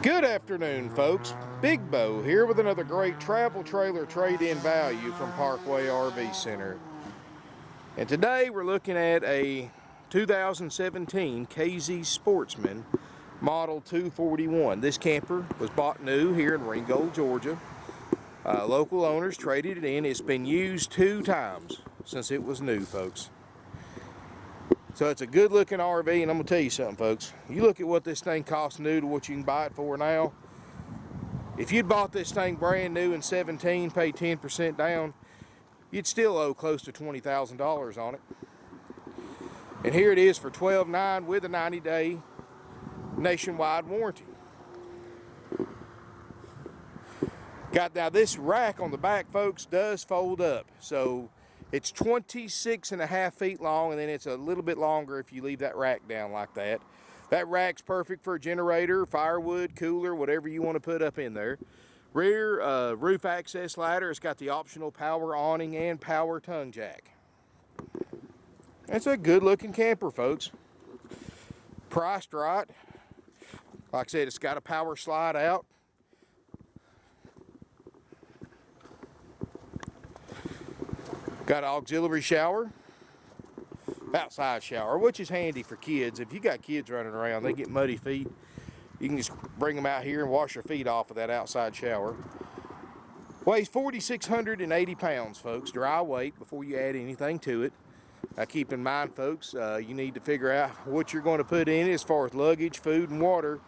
Good afternoon, folks. Big Bo here with another great travel trailer trade-in value from Parkway RV Center. And today we're looking at a 2017 KZ Sportsman Model 241. This camper was bought new here in Ringgold, Georgia. Local owners traded it in. It's been used 2 times since it was new, folks. So it's a good looking RV, and I'm gonna tell you something, folks. You look at what this thing costs new to what you can buy it for now. If you'd bought this thing brand new in 17, paid 10% down, you'd still owe close to $20,000 on it. And here it is for $12,900 with a 90-day nationwide warranty. Now this rack on the back, folks, does fold up. So it's 26.5 feet long, and then it's a little bit longer if you leave that rack down like that. That rack's perfect for a generator, firewood, cooler, whatever you want to put up in there. Rear roof access ladder. It's got the optional power awning and power tongue jack. It's a good looking camper, folks. Priced right. Like I said, it's got a power slide out. Got an auxiliary shower, outside shower, which is handy for kids. If you got kids running around, they get muddy feet. You can just bring them out here and wash their feet off of that outside shower. Weighs 4,680 pounds, folks, dry weight before you add anything to it. Now keep in mind, folks, you need to figure out what you're going to put in it as far as luggage, food, and water,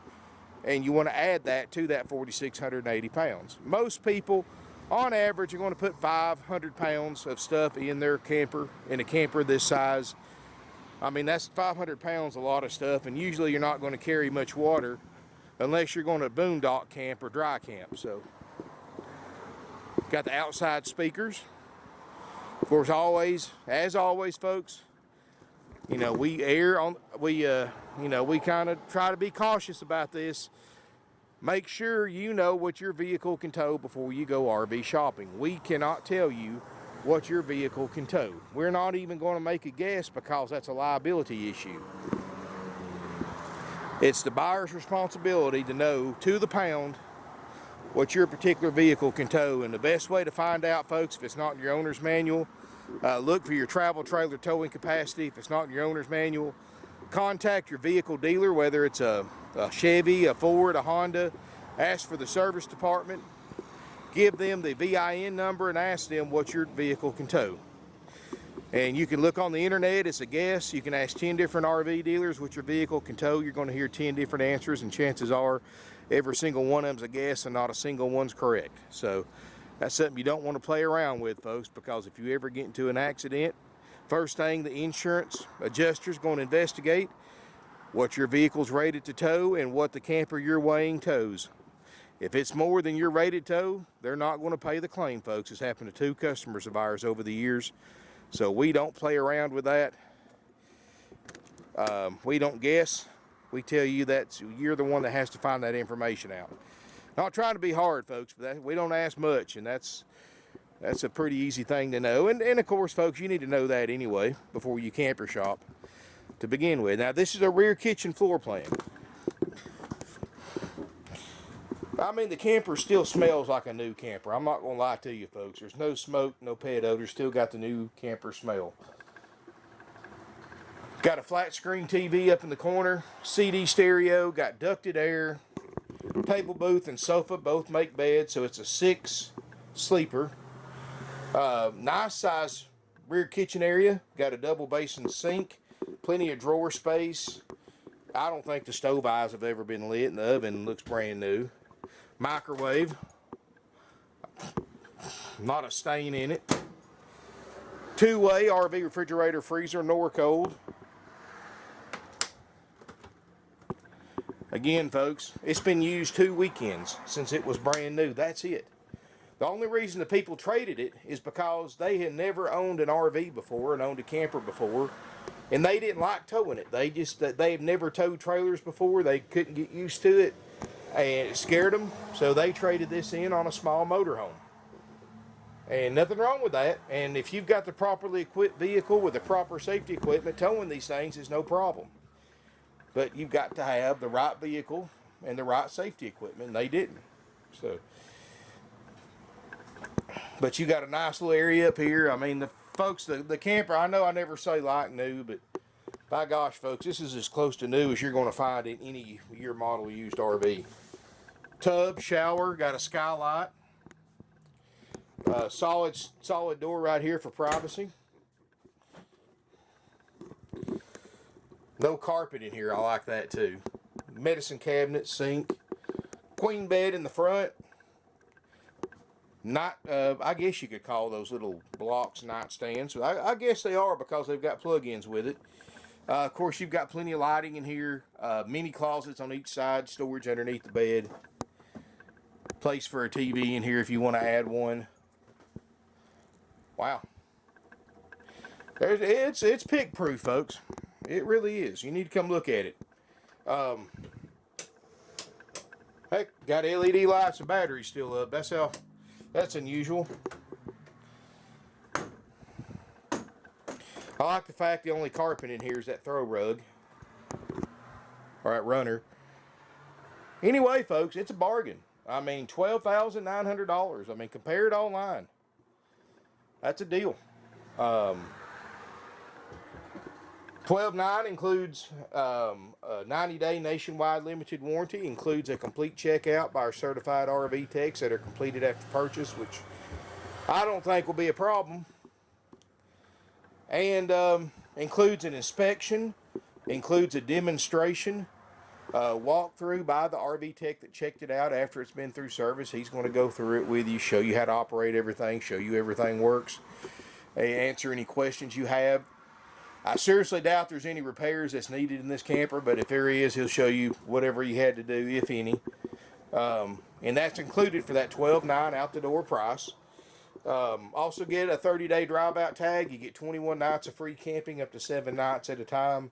and you want to add that to that 4,680 pounds. Most people, on average, you're going to put 500 pounds of stuff in their camper, in a camper this size. I mean, that's 500 pounds, a lot of stuff, and usually you're not going to carry much water unless you're going to boondock camp or dry camp. So, got the outside speakers. Of course, as always, folks, you know, we kind of try to be cautious about this. Make sure you know what your vehicle can tow before you go RV shopping. We cannot tell you what your vehicle can tow. We're not even going to make a guess because that's a liability issue. It's the buyer's responsibility to know to the pound what your particular vehicle can tow. And the best way to find out, folks, if it's not in your owner's manual, look for your travel trailer towing capacity. If it's not in your owner's manual, contact your vehicle dealer, whether it's a Chevy, a Ford, a Honda. Ask for the service department. Give them the VIN number and ask them what your vehicle can tow. And you can look on the internet. It's a guess. You can ask 10 different RV dealers what your vehicle can tow. You're going to hear 10 different answers, and chances are every single one of them's a guess and not a single one's correct. So that's something you don't want to play around with, folks, because if you ever get into an accident, first thing the insurance adjuster's going to investigate what your vehicle's rated to tow and what the camper you're weighing tows. If it's more than your rated tow, they're not going to pay the claim, folks. It's happened to 2 customers of ours over the years. So we don't play around with that. We don't guess. We tell you that you're the one that has to find that information out. Not trying to be hard, folks, but we don't ask much, and that's a pretty easy thing to know. And of course, folks, you need to know that anyway before you camper shop to begin with. Now, this is a rear kitchen floor plan. I mean, the camper still smells like a new camper. I'm not going to lie to you, folks. There's no smoke, no pet odor. Still got the new camper smell. Got a flat screen TV up in the corner. CD stereo. Got ducted air. Table booth and sofa both make beds, so it's a 6 sleeper. Nice size rear kitchen area. Got a double basin sink. Plenty of drawer space. I don't think the stove eyes have ever been lit, and the oven looks brand new. Microwave. Not a stain in it. 2-way RV refrigerator, freezer, Norcold. Again, folks, it's been used 2 weekends since it was brand new. That's it. The only reason the people traded it is because they had never owned an RV before and owned a camper before, and they didn't like towing it. They've never towed trailers before. They couldn't get used to it, and it scared them, so they traded this in on a small motorhome. And nothing wrong with that. And if you've got the properly equipped vehicle with the proper safety equipment, towing these things is no problem. But you've got to have the right vehicle and the right safety equipment, and they didn't. So, but you got a nice little area up here. I mean, the folks, the camper, I know I never say like new, but by gosh, folks, this is as close to new as you're going to find in any year model used RV. Tub, shower, got a skylight. Solid door right here for privacy. No carpet in here, I like that too. Medicine cabinet, sink, queen bed in the front. Not, I guess you could call those little blocks nightstands. I guess they are because they've got plug-ins with it. Of course, you've got plenty of lighting in here. Mini closets on each side, storage underneath the bed. Place for a TV in here if you want to add one. Wow. It's pig proof, folks. It really is. You need to come look at it. Heck, got LED lights and batteries still up. That's unusual. I like the fact the only carpet in here is that throw rug. Or that runner. Anyway, folks, it's a bargain. I mean, $12,900. I mean, compare it online. That's a deal. $12,900 includes a 90-day nationwide limited warranty, includes a complete checkout by our certified RV techs that are completed after purchase, which I don't think will be a problem. And includes an inspection, includes a demonstration, walkthrough by the RV tech that checked it out after it's been through service. He's going to go through it with you, show you how to operate everything, show you everything works, answer any questions you have. I seriously doubt there's any repairs that's needed in this camper, but if there is, he'll show you whatever you had to do, if any. And that's included for that $12,900 out the door price. Also get a 30-day drive-out tag. You get 21 nights of free camping up to 7 nights at a time,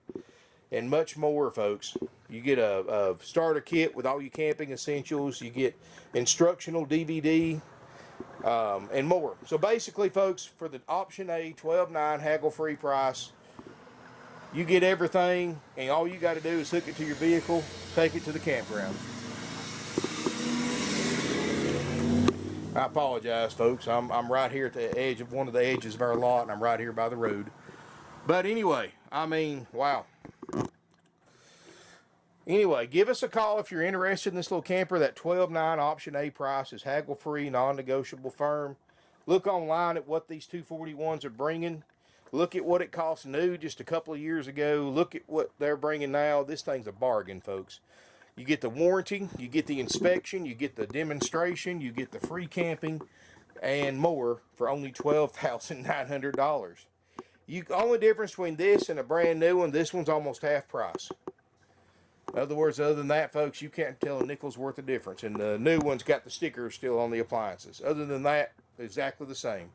and much more, folks. You get a starter kit with all your camping essentials. You get instructional DVD, and more. So basically, folks, for the option A, $12,900 haggle-free price, you get everything, and all you got to do is hook it to your vehicle, take it to the campground. I apologize, folks. I'm right here at the edge of one of the edges of our lot, and I'm right here by the road. But anyway, I mean, wow. Anyway, give us a call if you're interested in this little camper. That $12,900 option A price is haggle-free, non-negotiable firm. Look online at what these 241s are bringing. Look at what it cost new just a couple of years ago. Look at what they're bringing now. This thing's a bargain, folks. You get the warranty, you get the inspection, you get the demonstration, you get the free camping, and more for only $12,900. The only difference between this and a brand new one, this one's almost half price. In other words, other than that, folks, you can't tell a nickel's worth of difference. And the new one's got the stickers still on the appliances. Other than that, exactly the same.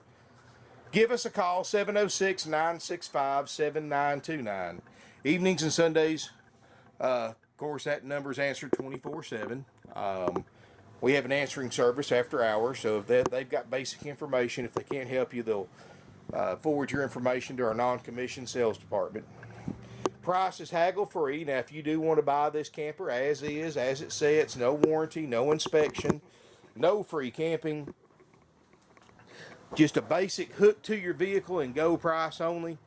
Give us a call, 706-965-7929. Evenings and Sundays, of course, that number's answered 24/7. We have an answering service after hours, so if they've got basic information, if they can't help you, they'll forward your information to our non-commissioned sales department. Price is haggle free. Now, if you do want to buy this camper as is, as it sets, no warranty, no inspection, no free camping, just a basic hook to your vehicle and go price only,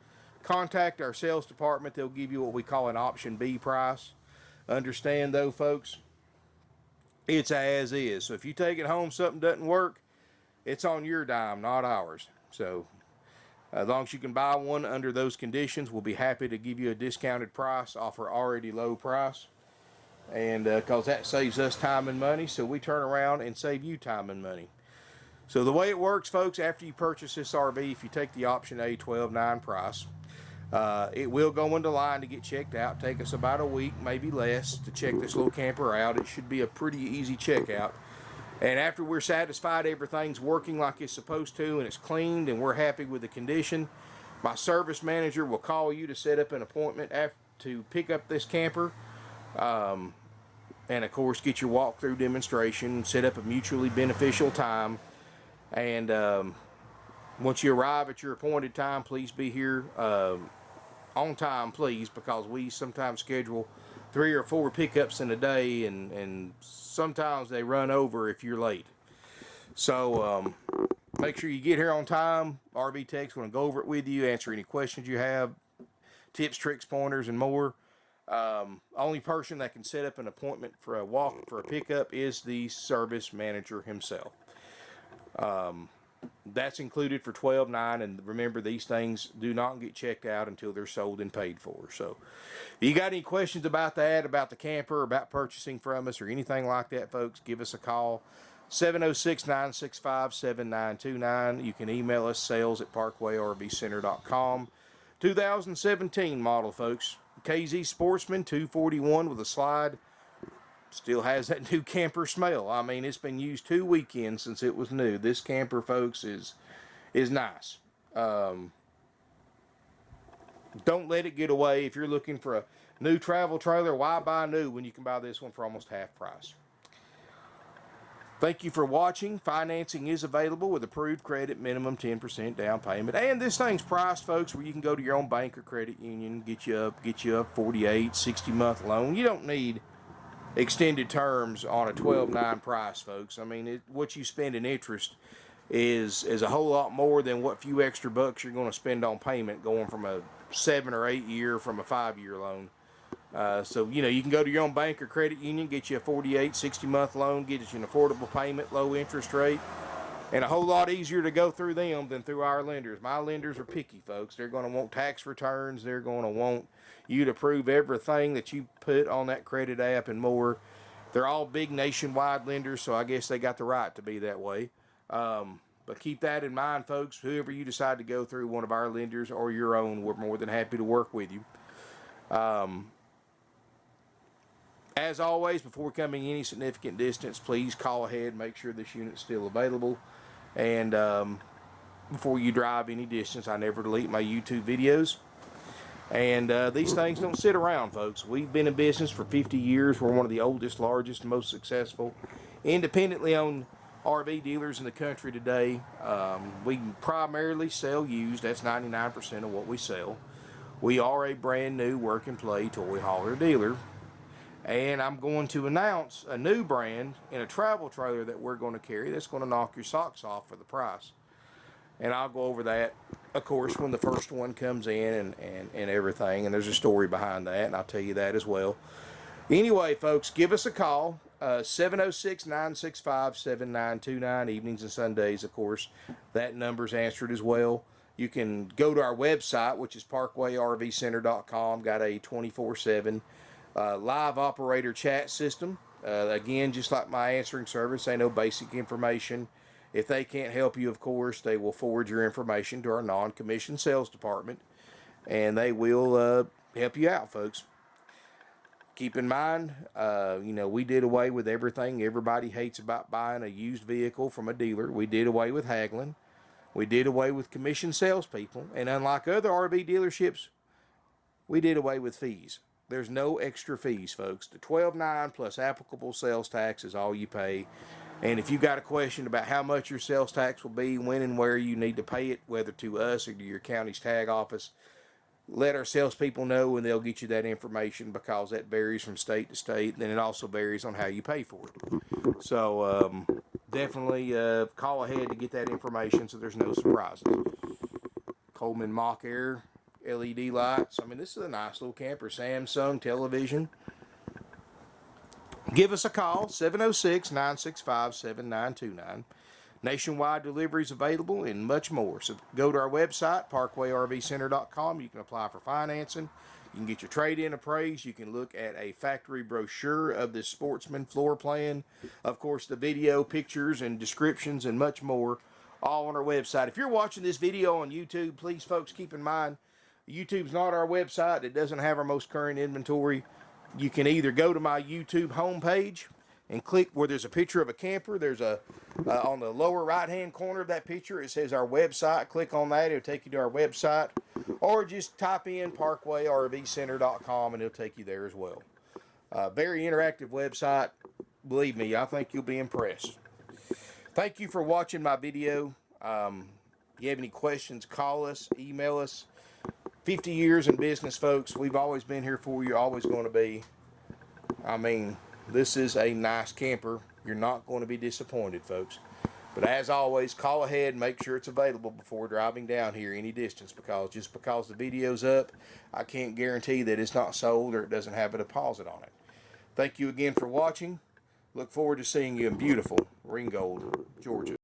contact our sales department. They'll give you what we call an option B price. Understand though, folks, it's as is. So if you take it home, something doesn't work, it's on your dime, not ours. So as long as you can buy one under those conditions, we'll be happy to give you a discounted price off our already low price. And because that saves us time and money, so we turn around and save you time and money. So the way it works, folks, after you purchase this RV, if you take the option A $12,900 price, it will go into line to get checked out. Take us about a week, maybe less, to check this little camper out. It should be a pretty easy checkout. And after we're satisfied everything's working like it's supposed to and it's cleaned and we're happy with the condition, my service manager will call you to set up an appointment to pick up this camper. And of course, get your walkthrough demonstration, set up a mutually beneficial time. And once you arrive at your appointed time, please be here on time, please, because we sometimes schedule 3 or 4 pickups in a day, and sometimes they run over if you're late. So make sure you get here on time. RV Tech's going to go over it with you, answer any questions you have, tips, tricks, pointers, and more. Only person that can set up an appointment for a pickup is the service manager himself. That's included for $12.9, and remember, these things do not get checked out until they're sold and paid for. So if you got any questions about that, about the camper, about purchasing from us, or anything like that, folks, give us a call. 706-965-7929. You can email us, sales@parkwayrvcenter.com. 2017 model, folks. KZ Sportsman 241 with a slide. Still has that new camper smell. I mean, it's been used 2 weekends since it was new. This camper, folks, is nice. Don't let it get away. If you're looking for a new travel trailer, why buy new when you can buy this one for almost half price? Thank you for watching. Financing is available with approved credit, minimum 10% down payment. And this thing's priced, folks, where you can go to your own bank or credit union, get you a 48, 60-month loan. You don't need extended terms on a 12.9 price, folks. I mean, what you spend in interest is a whole lot more than what few extra bucks you're going to spend on payment going from a 7 or 8 year from a 5-year loan. So, you know, you can go to your own bank or credit union, get you a 48, 60-month loan, get you an affordable payment, low interest rate, and a whole lot easier to go through them than through our lenders. My lenders are picky, folks. They're going to want tax returns. They're going to want you to prove everything that you put on that credit app and more. They're all big nationwide lenders, so I guess they got the right to be that way. But keep that in mind, folks. Whoever you decide to go through, one of our lenders or your own, we're more than happy to work with you. As always, before coming any significant distance, please call ahead and make sure this unit's still available. And before you drive any distance, I never delete my YouTube videos. And these things don't sit around, folks. We've been in business for 50 years. We're one of the oldest, largest, and most successful independently owned RV dealers in the country today. We primarily sell used. That's 99% of what we sell. We are a brand new work and play toy hauler dealer. And I'm going to announce a new brand in a travel trailer that we're going to carry that's going to knock your socks off for the price. And I'll go over that, of course, when the first one comes in and everything. And there's a story behind that, and I'll tell you that as well. Anyway, folks, give us a call, 706-965-7929, evenings and Sundays, of course. That number's answered as well. You can go to our website, which is parkwayrvcenter.com. Got a 24/7 live operator chat system. Again, just like my answering service, they know basic information. If they can't help you, of course, they will forward your information to our non-commissioned sales department, and they will help you out, folks. Keep in mind, you know, we did away with everything everybody hates about buying a used vehicle from a dealer. We did away with haggling. We did away with commissioned salespeople. And unlike other RV dealerships, we did away with fees. There's no extra fees, folks. The $12.9 plus applicable sales tax is all you pay. And if you got a question about how much your sales tax will be, when and where you need to pay it, whether to us or to your county's tag office, let our salespeople know and they'll get you that information, because that varies from state to state. And then it also varies on how you pay for it. So definitely call ahead to get that information so there's no surprises. Coleman Mock Air LED lights. I mean, this is a nice little camper. Samsung television. Give us a call, 706-965-7929. Nationwide deliveries available and much more. So go to our website, parkwayrvcenter.com. You can apply for financing. You can get your trade-in appraised. You can look at a factory brochure of this Sportsman floor plan. Of course, the video, pictures, and descriptions, and much more, all on our website. If you're watching this video on YouTube, please, folks, keep in mind, YouTube's not our website. It doesn't have our most current inventory. You can either go to my YouTube homepage and click where there's a picture of a camper. There's a, on the lower right-hand corner of that picture, it says our website. Click on that. It'll take you to our website. Or just type in parkwayrvcenter.com and it'll take you there as well. Very interactive website. Believe me, I think you'll be impressed. Thank you for watching my video. If you have any questions, call us, email us. 50 years in business, folks. We've always been here for you, always going to be. I mean, this is a nice camper. You're not going to be disappointed, folks. But as always, call ahead and make sure it's available before driving down here any distance, because just because the video's up, I can't guarantee that it's not sold or it doesn't have a deposit on it. Thank you again for watching. Look forward to seeing you in beautiful Ringgold, Georgia.